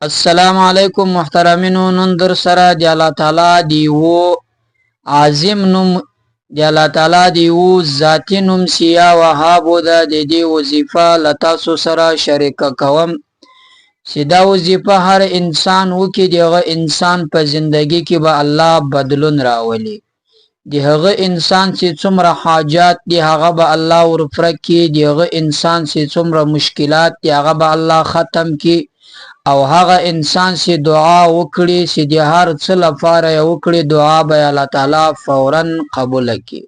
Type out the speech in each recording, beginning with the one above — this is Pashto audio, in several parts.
السلام علیکم محترمینو. نن در سره د الله تعالی دی وو عظیم نوم د الله تعالی دی وو ذاتی نوم سیا وهابو د دې وظیفه لتاسو سره شریک کوم چې دا وظیفه هر انسان وکي دغه انسان په زندگی کې به الله بدلون راولي. دغه انسان چې څومره حاجات دی هغه به الله ورفرک کی. دغه انسان چې څومره مشکلات دی هغه به الله ختم کی. او هغه انسان چې دعا وکړي چې د هر څه لپاره یې وکړي دعا به الله تعالی فورا قبول کړي.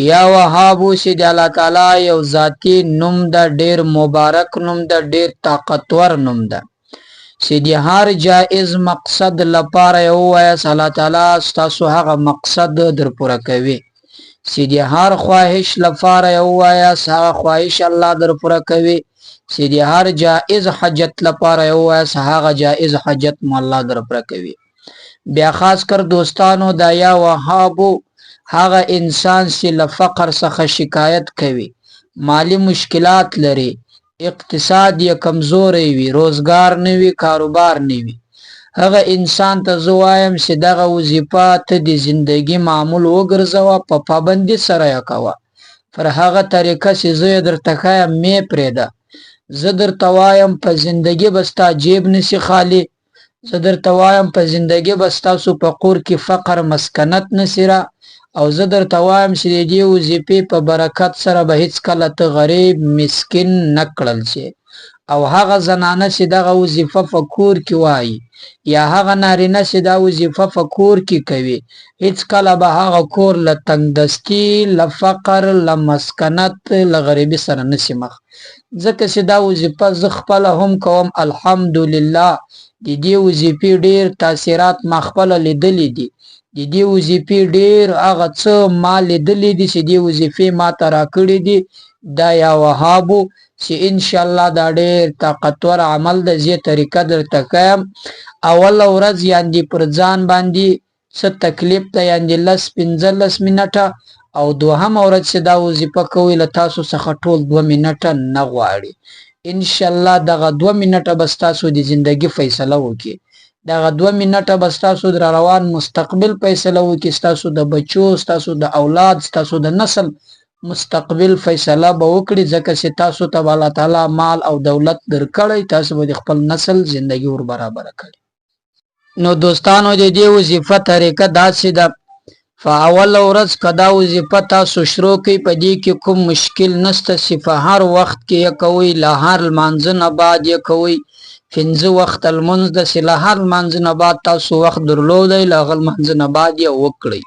یا وهابو چې د الله تعالی یو ذاتی نوم ده، ډیر مبارک نوم ده، ډیر طاقتور نوم ده چې د هر جائز مقصد لپاره یې ووایاست الله تعالی ستاسو هغه مقصد در پوره کوي. چې د هر خواهش لپاره یې ووایاست هغه خواهش الله در پوره کوي. چې د هر جائز حاجت لپاره یو وایاست هغه جائز حاجت مو الله در پوره کوي. بیا خاص کر دوستانو دا یا وهابو هغه انسان چې له فقر څخه شکایت کوي، مالی مشکلات لري، اقتصاد یې کمزوری وي، روزګار نه وي، کاروبار نه وي، هغه انسان ته زه وایم چې دغه وظیفه ته د زندگی معمول وګرځوه، په پابندي سره یې کوه. پر هغه طریقه چې زه یې درته ښایم مې پرېږده. زه درته وایم په زندگی به ستا جیب نشي خالی. زه درته وایم په زندگی به ستاسو په کور کې فقر مسکنت نشي را. او زه درته وایم چې د دې وظیفې په برکت سره به هیڅکله ته غریب مسکین نه کړل شي. او هغه زنانه چې دغه وظیفه په کور کې وایي یا هغه نارینه چې دا وظیفه په کور کې کوي هیڅکله به هغه کور له تنګدستي، له فقر، له مسکنت، له غریبي سره نشي مخ. ځکه چې دا وظیفه زه خپله هم کوم. الحمدلله د دې وظیفې ډیر تاثیرات ما خپله لیدلی دي. د دې وظیفې ډیر هغه څه ما لیدلی دي چې دې وظیفې ما ته راکړي دي. دا یا وهابو چې انشاءالله دا ډیر طاقتور عمل ده. زه طریقه درته ښایم. اوله ورځ یاندې پر ځان باندې څه تکلیف ده یاندې 15 منټه، او دوهمه ورځ چې دا وظیفه کوئ له تاسو څخه ټول 2 منټه نه غواړي. انشاءالله دغه 2 منټه به ستاسو د زندگی فیصله وکړي. دغه 2 منټه به ستاسو در روان مستقبل فیصله وکړي. ستاسو د بچو، ستاسو د اولاد، ستاسو د نسل مستقبل فیصله به وکړي. ځکه چې تاسو ته الله تعالی مال او دولت درکړی، تاسو به د خپل نسل زندگی ور برابر کړي. نو دوستانو د دې وظیفه طریقه داسې ده. فاول ورځ کدا وظیفه تاسو شروع کوي په دې کې کوم مشکل نشته. چې په هر وخت کې یې کوئ، له هر لمانځه نه بعد یې کوئ. 5 وخت لمونځ ده چې له هر لمانځه نه بعد تاسو وخت درلودی له هغه لمانځه نه بعد یې وکړئ.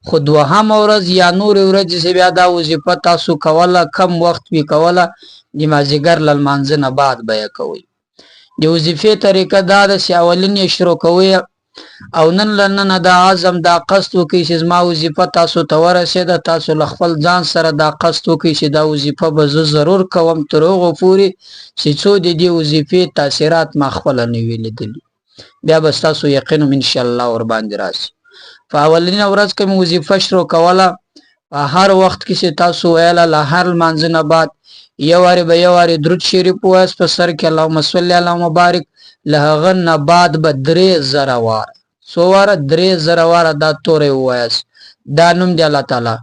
خو دوهمه ورځ یا نورې ورځې چې بیا دا وظیفه تاسو کوله کم وخت وي کوله د مازدیګر له لمانځه نه بعد به یې کوئ. د وظیفې طریقه دا ده چې اولین یې شروع کوئ او نن له ننه دا عزم دا قصد وکړئ چې زما وظیفه تاسو ته ورسېده. تاسو له خپل ځان سره دا قصد وکړئ چې دا وظیفه به زه ضرور کوم تر هغو پورې چې څو د دې وظیفې تاثیرات ما خپله نه وي لیدلي. بیا به ستاسو یقین هم انشاءالله ورباندې راشي. په اولینه ورځ کې مې وظیفه شروع کوله. په هر وخت کې چې تاسو ویله له هر لمانځه نه بعد یو وارې به یو وارې درود شریف ووایاست په سر کې اللهم صل علی مبارک. له هغه نه بعد به 3000 واره څو واره 3000 واره دا توری ووایاست. دا نوم دی الله تعالی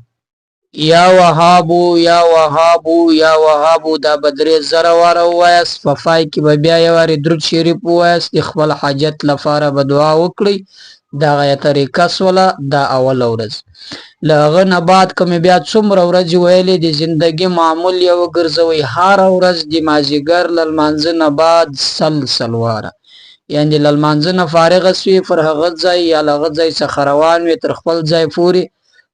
یا وهابو یا وهابو یا وهابو. دا به 3000 واره ووایاست. په پای کې به بیا یو وارې درود شریف ووایاست. د خپل حاجت لپاره به دعا وکړئ. دغه طریقه سوله دا اوله ورځ. له هغه نه بعد که مې بیا څومره ورځې ویلې د زندګي معمول یې وګرځوئ. هره ورځ د مازدیګر له لمانځه نه بعد 100 واره یعنې له لمانځه نه فارغه سوې پر هغه ځای یا له هغه ځای څخه روان وې تر خپل ځای پورې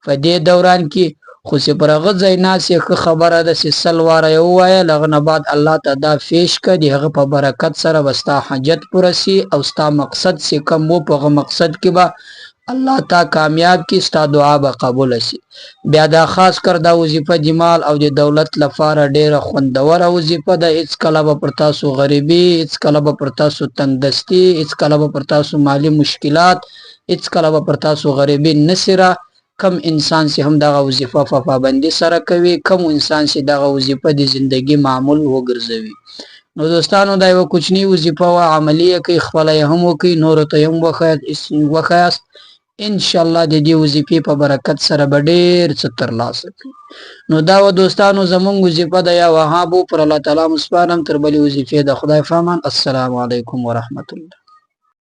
په دې دوران کې خو چې پر هغه ځای ناست یې ښه خبره ده چې 100 واره یې ووایه. له هغه نه بعد الله ته دا پیش کړه. د هغه په برکت سره به ستا حاجت پوره سي او ستا مقصد چې کوم و په هغه مقصد کې به الله تا کامیاب کی. ستا دعا به قبول شي. بیا دا خاص کر دا وظیفه د مال او د دولت لپاره ډیره خوندوره وظیفه ده. هیڅ کله به پر تاسو غریبي، هیڅ کله به پر تاسو تنګدستي، هیڅ کله به پر تاسو مالی مشکلات، هیڅ کله به پر تاسو غریبي نشي را. کم انسان چې هم دغه وظیفه په پابندي سره کوي، کم انسان چې دغه وظیفه د زندگی معمول وګرځوي. نو دوستانو دا یو کوچنی وظیفه او عملیه کې خپل هم وکي نور ته هم وخیاست ان شاء الله د دې وظیفې په برکت سره به ډېر څه ترلاسه کړئ. نو دا و دوستانو زمونږ وظیفه د یا وهابو پر الله تعالی مسپارم تر بلې وظیفې د خدای فامان. السلام علیکم ورحمت الله.